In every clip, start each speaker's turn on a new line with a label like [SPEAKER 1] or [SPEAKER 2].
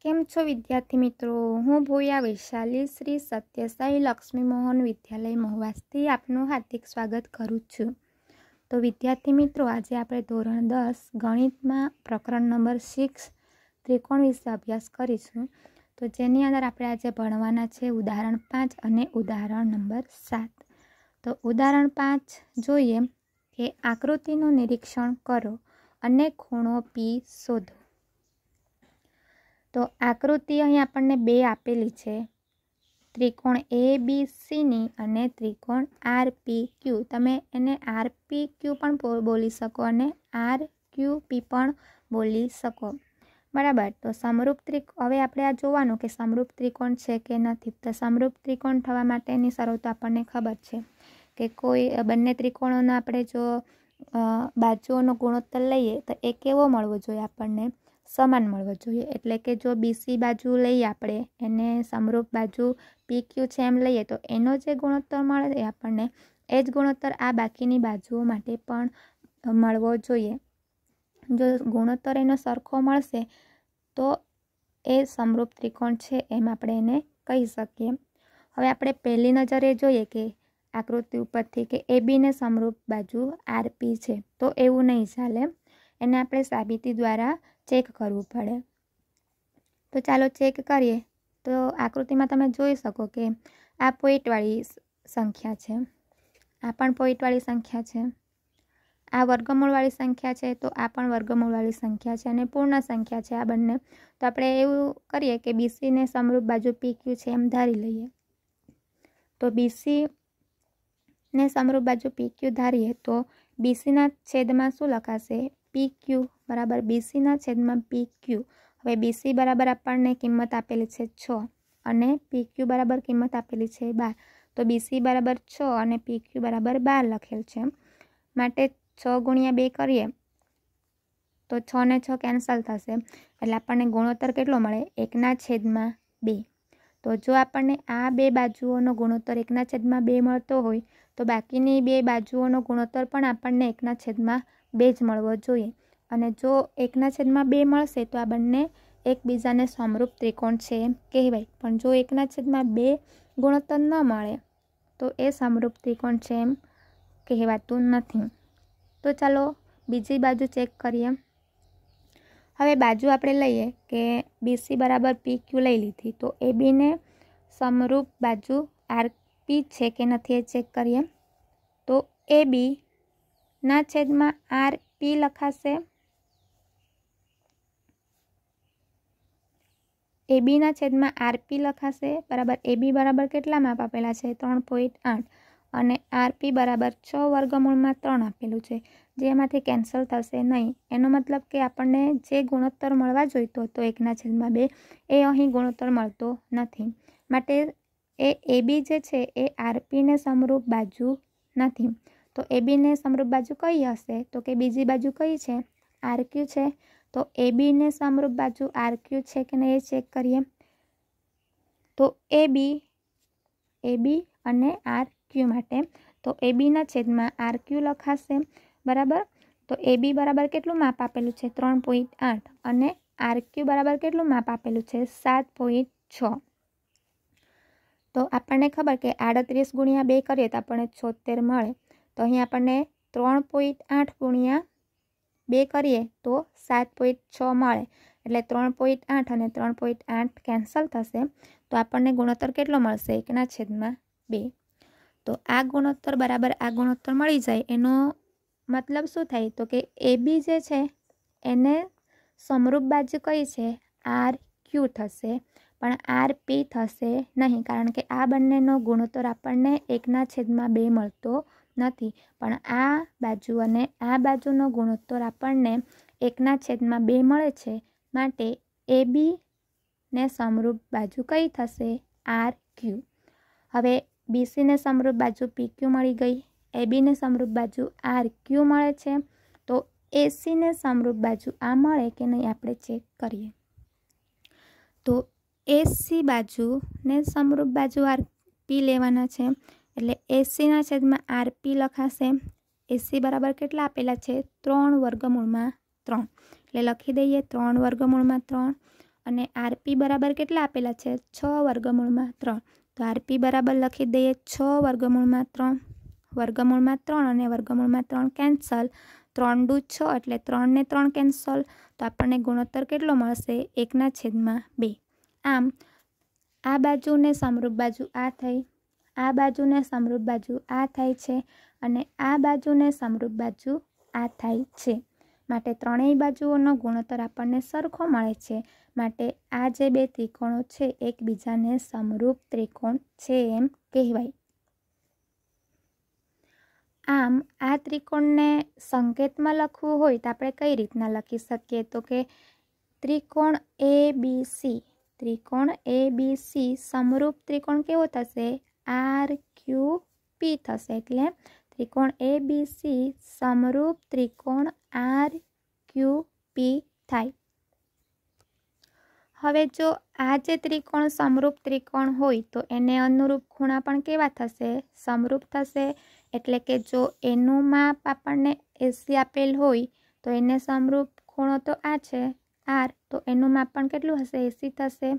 [SPEAKER 1] केम छो विद्यार्थी मित्रों। हूँ भूया वैशाली श्री सत्यसाई लक्ष्मी मोहन विद्यालय महुवासथी आपનું हार्दिक स्वागत करूँ छूँ। तो विद्यार्थी मित्रों, आज આપણે ધોરણ 10 ગણિતમાં પ્રકરણ નંબર 6 ત્રિકોણ વિશે અભ્યાસ કરીશું। તો જેની અંદર આપણે આજે ભણવાના છે ઉદાહરણ 5 અને ઉદાહરણ નંબર 7। તો ઉદાહરણ 5 જોઈએ કે આકૃતિનું નિરીક્ષણ કરો અને ખૂણો P શોધો। तो आकृति अहीं आपने बे आपेली छे, त्रिकोण ABC नी अने त्रिकोण RPQ। तमे एने RPQ पण बोली सको अने RQP पण बोली सको, बराबर। तो समरूप त्रिकोण हवे आपणे आ जोवानुं के समरूप त्रिकोण छे के नथी। तो समरूप त्रिकोण थवा माटेनी शरतो आपणे खबर छे के कोई बंने त्रिकोणोनो आपणे जो बाजुओनो गुणोत्तर लईए तो ए केवो मळवो जोईए, आपणे समान मळवो जोईए। एटले के जो BC बाजू लईए आपणे एने समरूप बाजू PQ छे एम लईए तो एनो जे गुणोत्तर मळे आपणे ए ज गुणोत्तर आ बाकीनी बाजुओ माटे पण मळवो जोईए। जो गुणोत्तर एनो सरखो मळशे तो ए समरूप त्रिकोण छे एम आपणे एने कही सकीए। हवे आपणे पहेली नजरे जोईए के आकृति उपरथी के AB ने समरूप बाजू RP छे, तो एवुं नहीं चाले, एने आपणे साबिती द्वारा चेक करवू पड़े। तो चलो चेक करिए। तो आकृति में तमे जोई सको कि आ पॉइंटवाળી संख्या है, आ पण पॉइंटवाળી संख्या है, आ वर्गमूळवाળી संख्या है, तो आ पण वर्गमूळवाળી संख्या है अने पूर्ण संख्या है आ बंने। तो आपणे एवुं करीए कि BC ने समरूप बाजू PQ है एम धारी लईए। तो BC ने समरूप बाजू PQ धारीए तो BC ना छेदमां शुं लखाशे? PQ बराबर BC ना छेदमां PQ। हवे BC बराबर आपणे किंमत आपेली छे 6 अने PQ बराबर किंमत आपेली छे 12। तो BC बराबर 6 अने PQ बराबर 12 लखेल छे, माटे 6 गुणिया 2 करीए तो 6 ने 6 केन्सल थशे एटले आपणे गुणोत्तर केटलो मळे? 1/2। तो जो आपणे आ बे बाजुओनो गुणोत्तर 1/2 मळतो होय तो बाकीनी बे बाजुओनो गुणोत्तर पण आपणे 1/2 ज मळवो जोईए। अने जो 1/2 मळशे तो आ बंने एकबीजाने समरूप त्रिकोण छे एम कहेवाय। पण जो 1/2 गुणोत्तर न मळे तो ए समरूप त्रिकोण छे एम कहेवातुं नथी। तो चलो बीजी बाजू चेक करीए। हवे बाजू आपणे लईए के BC बराबर PQ लई लीधी, तो AB ने समरूप बाजू RP छे के नथी ए चेक करीए। तो AB ना छेदमां RP लखाशे, AB ना छेदमां RP लखाशे, बराबर। AB बराबर केटला माप आपेला छे? 3.8 अने RP बराबर 6 वर्गमूळमां 3 आपेलुं छे, जेमांथी केन्सल थशे नहीं। एनो मतलब के आपणे जे गुणोत्तर मळवा जोईतो तो 1/2 ए अहीं गुणोत्तर मळतो नथी, माटे ए AB जे छे ए RP ने समरूप बाजू नथी। तो AB ने समरूप बाजू कई हशे? तो के बीजी बाजू कई छे? RQ छे। तो AB ने समरूप बाजू RQ छे के नहीं चेक करिए। तो AB अने RQ माटे तो AB ना छेदमां RQ लखाशे, बराबर। तो AB बराबर केटलुं माप आपेलुं छे? 3.8 अने RQ बराबर केटलुं माप आपेलुं छे? 7.6। तो आपने खबर के 38 गुणिया 2 करिए तो आपने 76 मळे। तो अहीं आपने 3.8 गुणिया 2 करिए तो 7.6 मळे, एटले 3.8 अने 3.8 केन्सल थशे तो आपने गुणोत्तर केटलो मळशे? 1/2। तो आ गुणोत्तर बराबर आ गुणोत्तर मळी जाय एनो मतलब शुं थाय? तो के AB जे छे एने समरूप बाजू कई छे? RQ थशे, पण RP थशे नहीं, कारण के आ बंनेनो गुणोत्तर आपणे 1/2 मळतो नथी। पण आ बाजू अने आ बाजूनो गुणोत्तर आपणे 1/2 मळे छे, माटे AB ने समरूप बाजू कई थशे? RQ। हवे BC ने समरूप बाजू PQ मळी गई, AB ने समरूप बाजू RQ मळे छे, तो AC ने समरूप बाजू आ मळे के नहीं आपणे चेक करीए। तो AC बाजू ने समरूप बाजू RP लेवाना छे, एटले AC ना छेदमां RP लखाशे। AC बराबर केटला आपेला छे? 3 वर्गमूळमां 3, एटले लखी दईए 3 वर्गमूळमां 3 અને આરપી બરાબર કેટલા આપેલા છે? 6√3. તો આરપી બરાબર લખી દઈએ 6√3. વર્ગમૂળમાં 3 અને વર્ગમૂળમાં 3 કેન્સલ. 3 દુ 6 એટલે 3 ને 3 કેન્સલ. તો આપણને ગુણોત્તર કેટલો મળશે? 1/2. આમ આ બાજુને સમરૂપ બાજુ આ થઈ, આ બાજુને સમરૂપ બાજુ આ થાય છે અને આ બાજુને સમરૂપ બાજુ આ થાય છે. માટે ત્રણેય બાજુઓનો ગુણોત્તર આપણને સરખો મળે છે. માટે આ જે બે ત્રિકોણો છે એકબીજાને સમરૂપ ત્રિકોણ છે એમ કહેવાય. આમ આ ત્રિકોણને સંકેતમાં લખવું હોય તો આપણે કઈ રીતના લખી શકીએ? તો કે ત્રિકોણ ABC, ત્રિકોણ ABC સમરૂપ ત્રિકોણ કેવો થશે? RQP થશે. એટલે ત્રિકોણ ABC સમરૂપ ત્રિકોણ RQP થાય. હવે જો આ જે ત્રિકોણ સમરૂપ ત્રિકોણ હોય તો એને અનુરૂપ ખૂણા પણ કેવા થશે? સમરૂપ થશે. એટલે કે જો એનું માપ આપણને 80 આપેલ હોય તો એને સમરૂપ ખૂણો તો આ છે R, તો એનું માપ પણ કેટલું હશે? 80 થશે.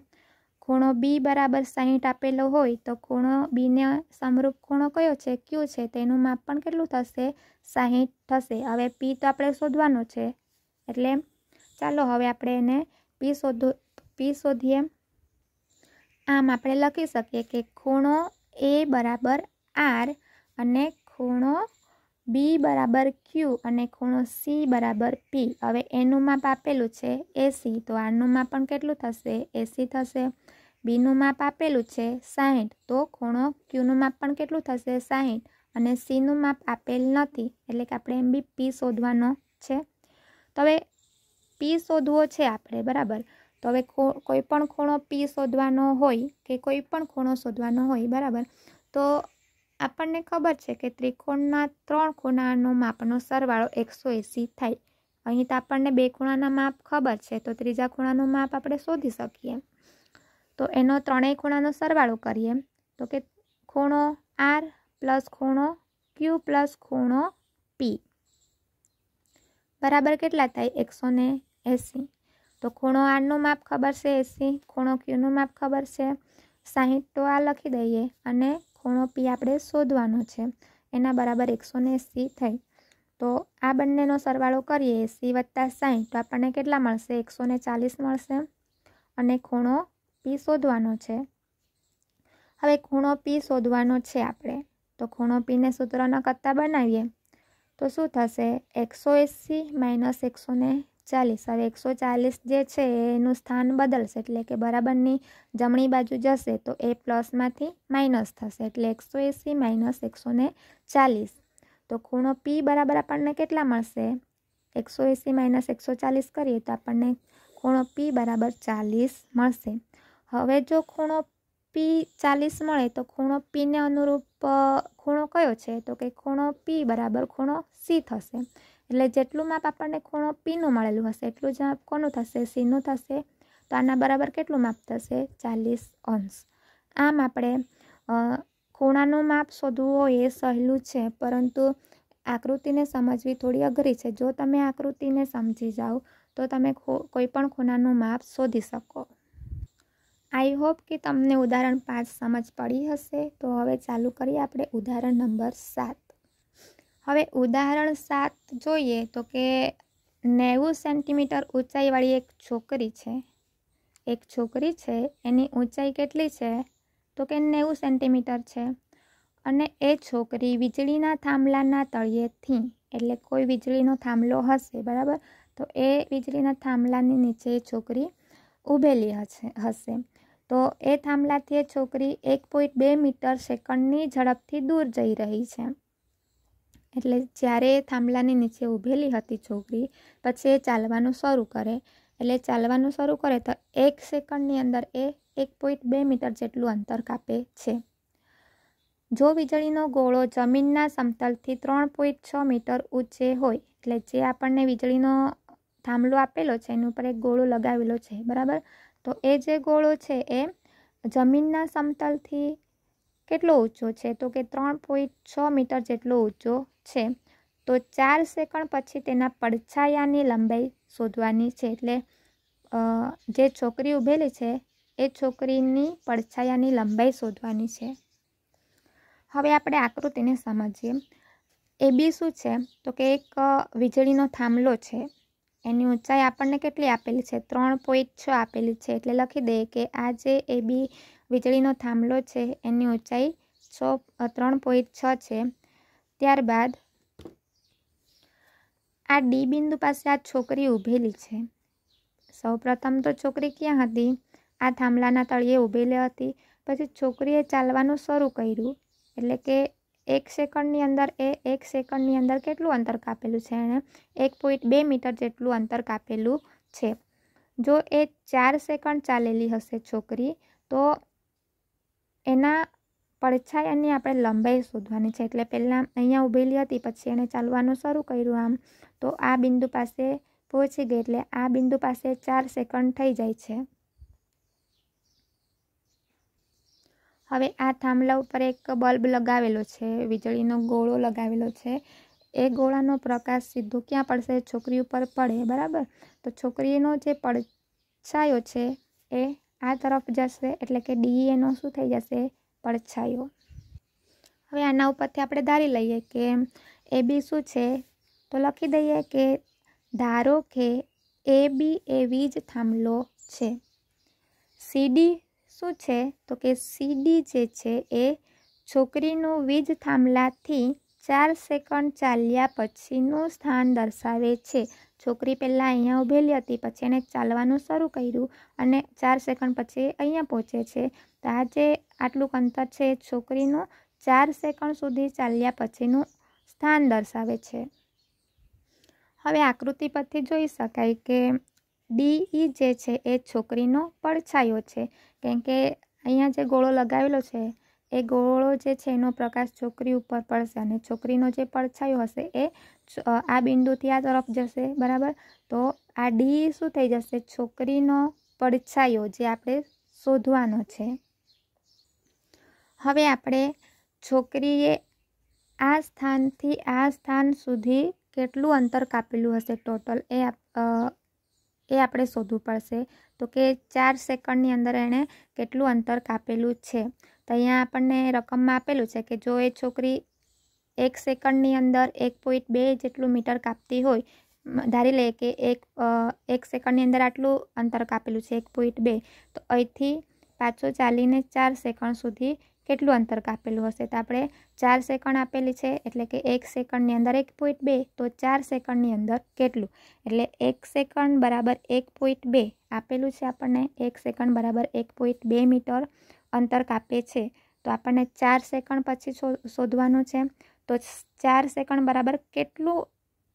[SPEAKER 1] ખૂણો B બરાબર 60 આપેલો હોય તો ખૂણો B ને સમરૂપ ખૂણો કયો છે? Q છે. તેનું માપ પણ કેટલું થશે? 60 થશે. હવે P તો આપણે શોધવાનો છે એટલે ચાલો હવે આપણે એને P શોધીએ. આમ આપણે લખી શકીએ કે ખૂણો A બરાબર R અને ખૂણો B બરાબર Q અને ખૂણો C બરાબર P. હવે એનું માપ આપેલું છે 80, તો આરનું માપ પણ કેટલું થશે? 80 થશે. બીનું માપ આપેલું છે 60, તો ખૂણો Qનું માપ પણ કેટલું થશે? 60. અને Cનું માપ આપેલ નથી એટલે કે આપણે એમ બી P શોધવાનો છે. તો હવે P શોધવો છે આપણે, બરાબર. તો હવે કોઈ પણ ખૂણો P શોધવાનો હોય કે કોઈ પણ ખૂણો શોધવાનો હોય, બરાબર, તો આપણને ખબર છે કે ત્રિકોણના 3 ખૂણાનો માપનો સરવાળો 180 થાય. અહીં તો આપણને 2 ખૂણાના માપ ખબર છે તો ત્રીજા ખૂણાનું માપ આપણે શોધી શકીએ. તો એનો ત્રણેય ખૂણાનો સરવાળો કરીએ તો કે ખૂણો R પ્લસ ખૂણો Q પ્લસ ખૂણો P બરાબર કેટલા થાય? 180. તો ખૂણો Rનું માપ ખબર છે 80, ખૂણો Qનું માપ ખબર છે 60, તો આ લખી દઈએ અને ખૂણો P આપણે શોધવાનો છે. એના બરાબર 180 થઈ. તો આ બંનેનો સરવાળો કરીએ 80 વત્તા 60 તો આપણને કેટલા મળશે? 140 મળશે. અને ખૂણો P શોધવાનો છે. હવે ખૂણો P શોધવાનો છે આપણે, તો ખૂણો Pને સૂત્રના કરતા બનાવીએ તો શું થશે? 180 માઇનસ 140. હવે 140 જે છે એનું સ્થાન બદલશે એટલે કે બરાબરની જમણી બાજુ જશે તો એ પ્લસમાંથી માઇનસ થશે એટલે 180 માઇનસ 140. તો ખૂણો P બરાબર આપણને કેટલા મળશે? 180 માઇનસ 140 કરીએ તો આપણને ખૂણો P બરાબર 40 મળશે. હવે જો ખૂણો P 40 મળે તો ખૂણો Pને અનુરૂપ ખૂણો કયો છે? તો કે ખૂણો P બરાબર ખૂણો C થશે. એટલે જેટલું માપ આપણને ખૂણો Pનું મળેલું હશે એટલું જ માપ કોનું થશે? Cનું થશે. તો આના બરાબર કેટલું માપ થશે? 40 અંશ. આમ આપણે ખૂણાનું માપ શોધવું હોય એ સહેલું છે, પરંતુ આકૃતિને સમજવી થોડી અઘરી છે. જો તમે આકૃતિને સમજી જાઓ તો તમે કોઈ પણ ખૂણાનું માપ શોધી શકો. આઈ હોપ કે તમને ઉદાહરણ 5 સમજ પડી હશે. તો હવે ચાલુ કરીએ આપણે ઉદાહરણ નંબર 7. હવે ઉદાહરણ 7 જોઈએ તો કે 90 સેન્ટીમીટર ઊંચાઈવાળી એક છોકરી છે. એની ઊંચાઈ કેટલી છે? તો કે 90 સેન્ટીમીટર છે. અને એ છોકરી વીજળીના થાંભલાના તળિયેથી, એટલે કોઈ વીજળીનો થાંભલો હશે, બરાબર, તો એ વીજળીના થાંભલાની નીચે એ છોકરી ઊભેલી હશે. તો એ થાંભલાથી એ છોકરી 1.2 મીટર સેકન્ડની ઝડપથી દૂર જઈ રહી છે. એટલે જ્યારે થાંભલાની નીચે ઊભેલી હતી છોકરી, પછી એ ચાલવાનું શરૂ કરે. એટલે ચાલવાનું શરૂ કરે તો 1 સેકન્ડની અંદર એ 1.2 મીટર જેટલું અંતર કાપે છે. જો વીજળીનો ગોળો જમીનના સમતલથી 3.6 મીટર ઊંચે હોય, એટલે જે આપણને વીજળીનો થાંભલો આપેલો છે એની ઉપર એક ગોળો લગાવેલો છે, બરાબર, તો એ જે ગોળો છે એ જમીનના સમતલથી કેટલો ઊંચો છે? તો કે 3.6 મીટર જેટલો ઊંચો છે. તો 4 સેકન્ડ પછી તેના પડછાયાની લંબાઈ શોધવાની છે. એટલે જે છોકરી ઊભેલી છે એ છોકરીની પડછાયાની લંબાઈ શોધવાની છે। હવે આપણે આકૃતિને સમજીએ। AB શું છે તો કે એક વીજળીનો થાંભલો છે। એની ઊંચાઈ આપણને કેટલી આપેલી છે? 3.6 આપેલી છે। એટલે લખી દઈએ કે આ જે AB વીજળીનો થાંભલો છે એની ઊંચાઈ 3.6 છે। ત્યારબાદ આ ડી બિંદુ પાસે આ છોકરી ઊભેલી છે। સૌપ્રથમ તો છોકરી ક્યાં હતી? આ થાંભલાના તળિયે ઊભેલી હતી। પછી છોકરીએ ચાલવાનું શરૂ કર્યું, એટલે કે 1 સેકન્ડની અંદર કેટલું અંતર કાપેલું છે? એણે 1.2 મીટર જેટલું અંતર કાપેલું છે। જો એ 4 સેકન્ડ ચાલેલી હશે છોકરી, તો એના પડછાયાની આપણે લંબાઈ શોધવાની છે। એટલે પહેલાં અહીંયા ઊભેલી હતી, પછી એણે ચાલવાનું શરૂ કર્યું આમ, તો આ બિંદુ પાસે પહોંચી ગઈ, એટલે આ બિંદુ પાસે 4 સેકન્ડ થઈ જાય છે। હવે આ થાંભલા ઉપર એક બલ્બ લગાવેલો છે, વીજળીનો ગોળો લગાવેલો છે। એ ગોળાનો પ્રકાશ સીધો ક્યાં પડશે? છોકરી ઉપર પડે, બરાબર। તો છોકરીનો જે પડછાયો છે એ આ તરફ જશે, એટલે કે ડી એનો શું થઈ જશે? પડછાયો। હવે આના ઉપરથી આપણે ધારી લઈએ કે AB શું છે, તો લખી દઈએ કે ધારો કે AB એ વીજ થાંભલો છે। CD શું છે તો કે CD જે છે એ છોકરીનું વીજ થાંભલાથી 4 સેકન્ડ ચાલ્યા પછીનું સ્થાન દર્શાવે છે। છોકરી પહેલાં અહીંયા ઊભેલી હતી, પછી એણે ચાલવાનું શરૂ કર્યું અને 4 સેકન્ડ પછી અહીંયા પહોંચે છે। તો આ જે આટલું અંતર છે છોકરીનું 4 સેકન્ડ સુધી ચાલ્યા પછીનું સ્થાન દર્શાવે છે। હવે આકૃતિ પરથી જોઈ શકાય કે DE જે છે એ છોકરીનો પડછાયો છે, કેમ કે અહીંયા જે ગોળો લગાવેલો છે એ ગોળો જે છે એનો પ્રકાશ છોકરી ઉપર પડશે અને છોકરીનો જે પડછાયો હશે એ આ બિંદુથી આ તરફ જશે, બરાબર। તો આ DE શું થઈ જશે? છોકરીનો પડછાયો, જે આપણે શોધવાનો છે। હવે આપણે છોકરીએ આ સ્થાનથી આ સ્થાન સુધી કેટલું અંતર કાપેલું હશે ટોટલ, એ આપણે શોધવું પડશે। તો કે 4 સેકન્ડની અંદર એણે કેટલું અંતર કાપેલું છે? તો અહીંયા આપણને રકમમાં આપેલું છે કે જો એ છોકરી 1 સેકન્ડની અંદર 1.2 જેટલું મીટર કાપતી હોય, ધારી લઈએ કે એક સેકન્ડની અંદર આટલું અંતર કાપેલું છે 1.2, તો અહીંથી પાછો ચાલીને 4 સેકન્ડ સુધી કેટલું અંતર કાપેલું હશે? તો આપણે 4 સેકન્ડ આપેલી છે, એટલે કે 1 સેકન્ડની અંદર 1.2, તો 4 સેકન્ડની અંદર કેટલું? એટલે 1 સેકન્ડ બરાબર 1.2 આપેલું છે આપણને। 1 સેકન્ડ બરાબર 1.2 મીટર અંતર કાપે છે, તો આપણને 4 સેકન્ડ પછી શોધવાનું છે। તો 4 સેકન્ડ બરાબર કેટલું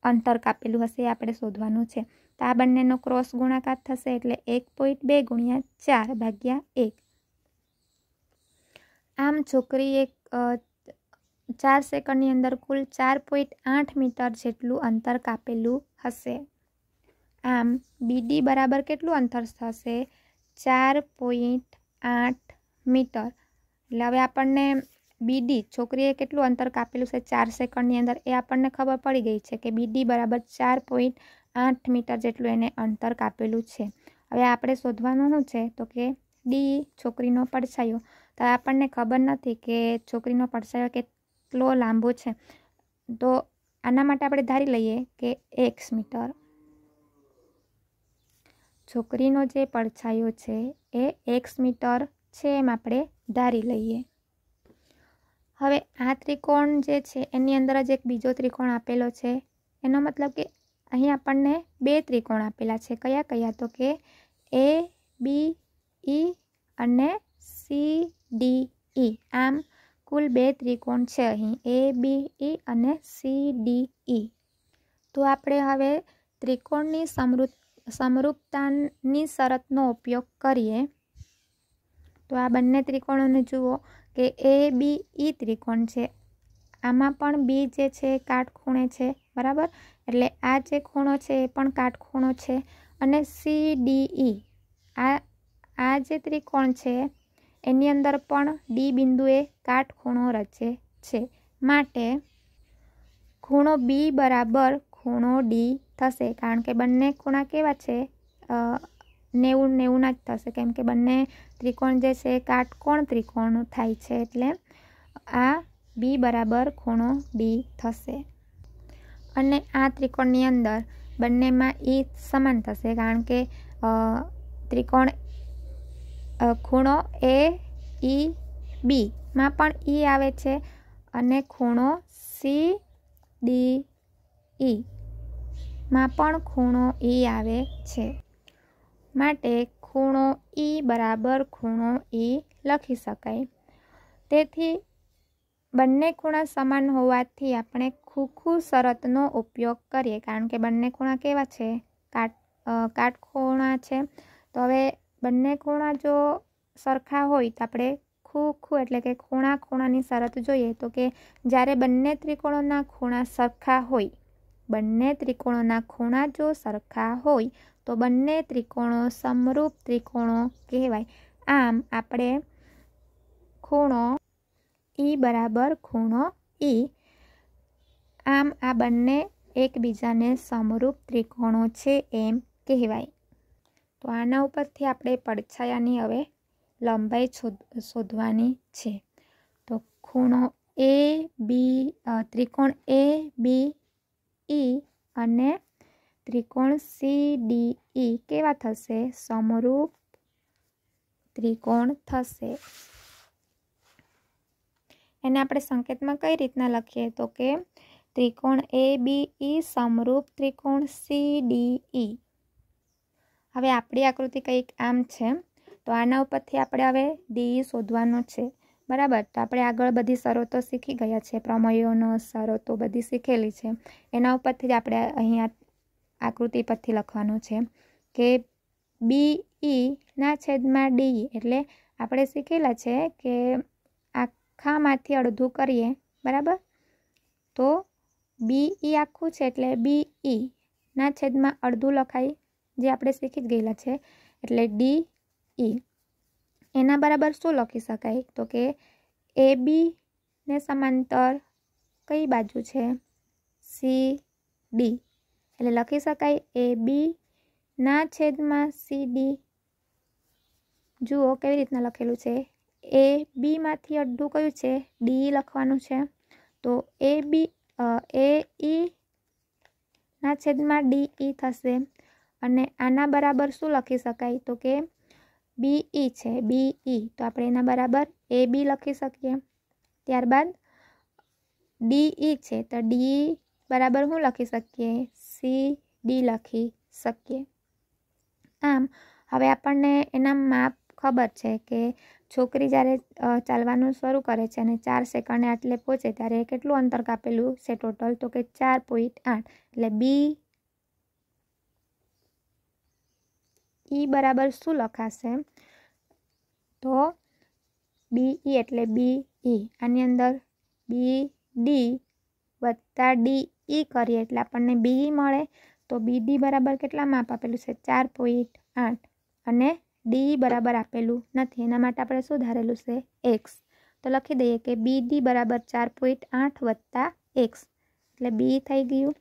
[SPEAKER 1] અંતર કાપેલું હશે એ આપણે શોધવાનું છે। તો આ બંનેનો ક્રોસ ગુણાકાર થશે, એટલે 1.2 ગુણ્યા 4 ભાગ્યા 1। આમ છોકરીએ 4 સેકન્ડની અંદર કુલ 4.8 મીટર જેટલું અંતર કાપેલું હશે। આમ BD બરાબર કેટલું અંતર થશે? 4.8 મીટર। એટલે હવે આપણને BD છોકરીએ કેટલું અંતર કાપેલું છે 4 સેકન્ડની અંદર એ આપણને ખબર પડી ગઈ છે કે BD બરાબર 4.8 મીટર જેટલું એને અંતર કાપેલું છે। હવે આપણે શોધવાનું શું છે તો કે DE છોકરીનો પડછાયો। તો આપણને ખબર નથી કે છોકરીનો પડછાયો કેટલો લાંબો છે, તો આના માટે આપણે ધારી લઈએ કે x મીટર છોકરીનો જે પડછાયો છે એ x મીટર છે, એમ આપણે ધારી લઈએ। હવે આ ત્રિકોણ જે છે એની અંદર જ એક બીજો ત્રિકોણ આપેલો છે, એનો મતલબ કે અહીં આપણને 2 ત્રિકોણ આપેલા છે। કયા કયા? તો કે ABE અને CDE। આમ કુલ 2 ત્રિકોણ છે અહીં, ABE અને CDE। તો આપણે હવે ત્રિકોણની સમરૂપતાની શરતનો ઉપયોગ કરીએ। તો આ બંને ત્રિકોણોને જુઓ કે ABE ત્રિકોણ છે, આમાં પણ B જે છે કાટખૂણે છે, બરાબર। એટલે આ જે ખૂણો છે એ પણ કાટખૂણો છે। અને CDE આ જે ત્રિકોણ છે એની અંદર પણ D બિંદુએ કાટખૂણો રચે છે, માટે ખૂણો B બરાબર ખૂણો D થશે, કારણ કે બંને ખૂણા કેવા છે? 90 જ થશે, કેમ કે બંને ત્રિકોણ જે છે કાટકોણ ત્રિકોણ થાય છે, એટલે આ બી બરાબર ખૂણો ડી થશે. અને આ ત્રિકોણની અંદર બંનેમાં ઈ સમાન થશે, કારણ કે ત્રિકોણ ખૂણો એ ઈ બીમાં પણ ઈ આવે છે અને ખૂણો સી ડી ઈ માં પણ ખૂણો ઈ આવે છે. માટે ખૂણો ઈ બરાબર ખૂણો ઈ લખી શકાય. તેથી બંને ખૂણા સમાન હોવાથી આપણે ખુખુ શરતનો ઉપયોગ કરીએ, કારણ કે બંને ખૂણા કેવા છે? કાટખૂણા છે. તો હવે બંને ખૂણા જો સરખા હોય તો આપણે ખુખુ એટલે કે ખૂણાની શરત જોઈએ, તો કે જ્યારે બંને ત્રિકોણોના ખૂણા સરખા હોય, બંને ત્રિકોણોના ખૂણા જો સરખા હોય તો બંને ત્રિકોણો સમરૂપ ત્રિકોણો કહેવાય. આમ આપણે ખૂણો ઈ બરાબર ખૂણો ઈ, આમ આ બંને એકબીજાને સમરૂપ ત્રિકોણો છે એમ કહેવાય. તો આના ઉપરથી આપણે પડછાયાની હવે લંબાઈ શોધવાની છે. તો ખૂણો એ બી ત્રિકોણ એ બી ઈ અને ત્રિકોણ સી ડી ઈ કેવા થશે? સમરૂપ ત્રિકોણ થશે. એને આપણે સંકેતમાં કઈ રીતના લખીએ? તો કે ત્રિકોણ એ બી ઈ સમરૂપ ત્રિકોણ સી ડી ઈ. હવે આપણી આકૃતિ કંઈક આમ છે, તો આના ઉપરથી આપણે હવે ડી શોધવાનો છે, બરાબર. તો આપણે આગળ બધી શરતો શીખી ગયા છે, પ્રમેયોનો શરતો બધી શીખેલી છે. એના ઉપરથી જ આપણે અહીંયા આકૃતિ પરથી લખવાનું છે કે બી ઈ ના છેદમાં ડી, એટલે આપણે શીખેલા છે કે આખામાંથી અડધું કરીએ, બરાબર. તો બી ઈ આખું છે એટલે બી ઈ ના છેદમાં અડધું લખાય, જે આપણે શીખી જ ગયેલા છે. એટલે ડી ઈ એના બરાબર શું લખી શકાય? તો કે એ બી ને સમાંતર કઈ બાજુ છે? સી ડી, એટલે લખી શકાય એ બી ના છેદમાં સી ડી. જુઓ કેવી રીતના લખેલું છે. એ બીમાંથી અડધું કયું છે? ડી લખવાનું છે. તો એ બી એ ઈ ના છેદમાં ડી ઈ થશે. અને આના બરાબર શું લખી શકાય? તો કે બી ઈ છે, બી ઈ, તો આપણે એના બરાબર એ બી લખી શકીએ. ત્યારબાદ ડી ઈ છે, તો ડી બરાબર શું લખી શકીએ? સી ડી લખી શકીએ. આમ હવે આપણને એના માપ ખબર છે કે છોકરી જ્યારે ચાલવાનું શરૂ કરે છે અને 4 સેકન્ડે આટલે પહોંચે ત્યારે કેટલું અંતર કાપેલું છે ટોટલ? તો કે 4.8. એટલે બી ઈ બરાબર શું લખાશે? તો બી ઈ એટલે બી ઈ, આની અંદર બી ડી વત્તા ડી ઈ કરીએ એટલે આપણને બી મળે. તો બી ડી બરાબર કેટલા માપ આપેલું છે? 4.8 અને ડી બરાબર આપેલું નથી, એના માટે આપણે શું ધારેલું છે? એક્સ. તો લખી દઈએ કે બી ડી બરાબર 4.8 વત્તા એક્સ, એટલે બી થઈ ગયું.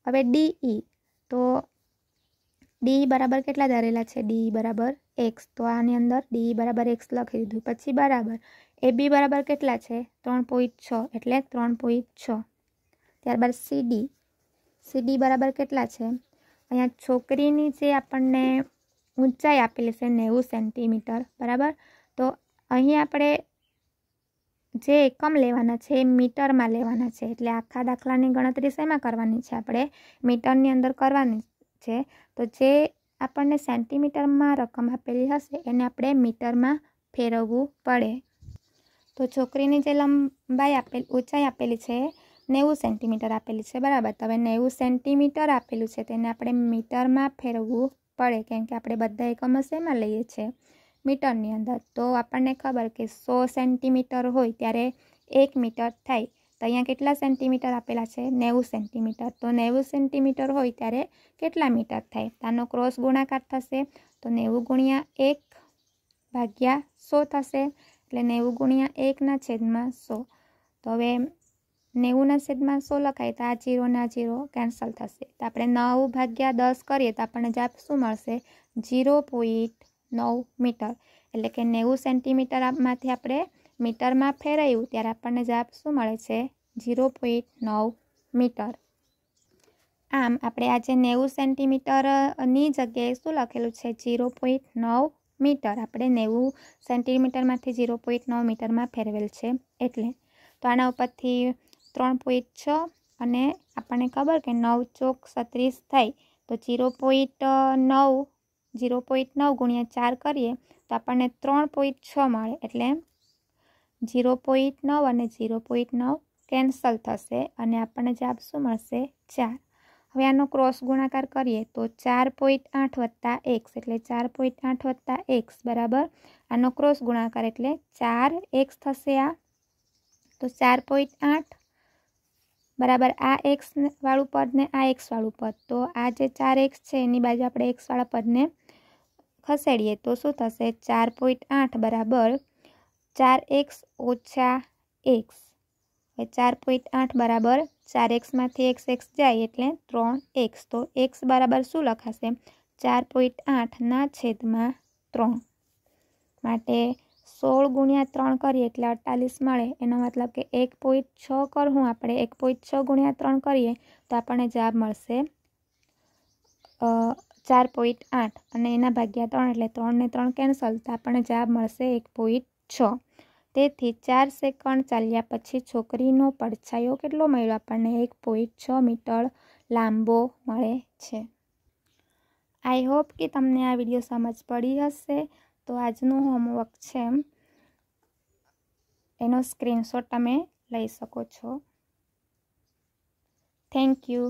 [SPEAKER 1] હવે ડી ઈ, તો ડી બરાબર કેટલા ધારેલા છે? ડી બરાબર એક્સ, તો આની અંદર ડી બરાબર એક્સ લખી દીધું. પછી બરાબર એ બી બરાબર કેટલા છે? 3.6, એટલે 3.6. ત્યારબાદ સીડી, સીડી બરાબર કેટલા છે? અહીંયા છોકરીની જે આપણને ઊંચાઈ આપેલી છે 90 સેન્ટીમીટર, બરાબર. તો અહીં આપણે જે એકમ લેવાના છે એ મીટરમાં લેવાના છે, એટલે આખા દાખલાની ગણતરી શેમાં કરવાની છે? આપણે મીટરની અંદર કરવાની છે. તો જે આપણને સેન્ટીમીટરમાં રકમ આપેલી હશે એને આપણે મીટરમાં ફેરવવું પડે. તો છોકરીની જે ઊંચાઈ આપેલી છે 90 સેન્ટીમીટર આપેલી છે, બરાબર. તો હવે 90 સેન્ટીમીટર આપેલું છે તેને આપણે મીટરમાં ફેરવવું પડે, કેમ કે આપણે બધા એકમો શેમાં લઈએ છીએ? મીટરની અંદર. તો આપણને ખબર કે 100 સેન્ટીમીટર હોય ત્યારે 1 મીટર થાય. તો અહીંયા કેટલા સેન્ટીમીટર આપેલા છે? 90 સેન્ટીમીટર. તો 90 સેન્ટીમીટર હોય ત્યારે કેટલા મીટર થાય? આનો ક્રોસ ગુણાકાર થશે, તો 90 ગુણ્યા 1 ભાગ્યા 100 થશે, એટલે 90 ગુણ્યા 1 ના છેદમાં 100. તો હવે 90/100 લખાય તો આ 0 ને આ 0 કેન્સલ થશે, તો આપણે 9/10 કરીએ તો આપણને જવાબ શું મળશે? 0.9 મીટર. એટલે કે 90 સેન્ટીમીટરમાંથી આપણે મીટરમાં ફેરવ્યું ત્યારે આપણને જવાબ શું મળે છે? 0.9 મીટર. આમ આપણે આજે 90 સેન્ટીમીટરની જગ્યાએ શું લખેલું છે? 0.9 મીટર. આપણે 90 સેન્ટીમીટરમાંથી 0.9 મીટરમાં ફેરવેલ છે એટલે. તો આના ઉપરથી 3.6 અને આપણને ખબર કે 9 ચોક 36 થાય તો 0.9 ગુણ્યા 4 કરીએ તો આપણને 3.6 મળે. એટલે 0.9 અને 0.9 કેન્સલ થશે અને આપણને જવાબ શું મળશે? 4. હવે આનો ક્રોસ ગુણાકાર કરીએ તો 4.8 વત્તા x એટલે 4.8 વત્તા x બરાબર આનો ક્રોસ ગુણાકાર એટલે 4x થશે. આ તો 4.8 બરાબર આ x વાળું પદ ને આ x વાળું પદ, તો આ જે 4x છે એની બાજુ આપણે x વાળા પદને ખસેડીએ તો શું થશે? 4.8 બરાબર 4x ઓછા x. 4.8 બરાબર 4x માંથી x જાય એટલે 3x. તો x બરાબર શું લખાશે? 4.8/3. માટે 16 ગુણ્યા 3 કરીએ એટલે 48 મળે. એનો મતલબ કે 1.6 કરવું આપણે 1.6 ગુણ્યા 3 કરીએ તો આપણને જવાબ મળશે 4.8 અને એના ભાગ્યા 3 એટલે 3 ને 3 કેન્સલ તો આપણને જવાબ મળશે 1.6. તેથી 4 સેકન્ડ ચાલ્યા પછી છોકરીનો પડછાયો કેટલો મળ્યો આપણને? 1.6 મીટર લાંબો મળે છે. આઈ હોપ કે તમને આ વિડીયો સમજ પડી હશે. તો આજનું હોમવર્ક છે એનો સ્ક્રીનશોટ તમે લઈ શકો છો. Thank you.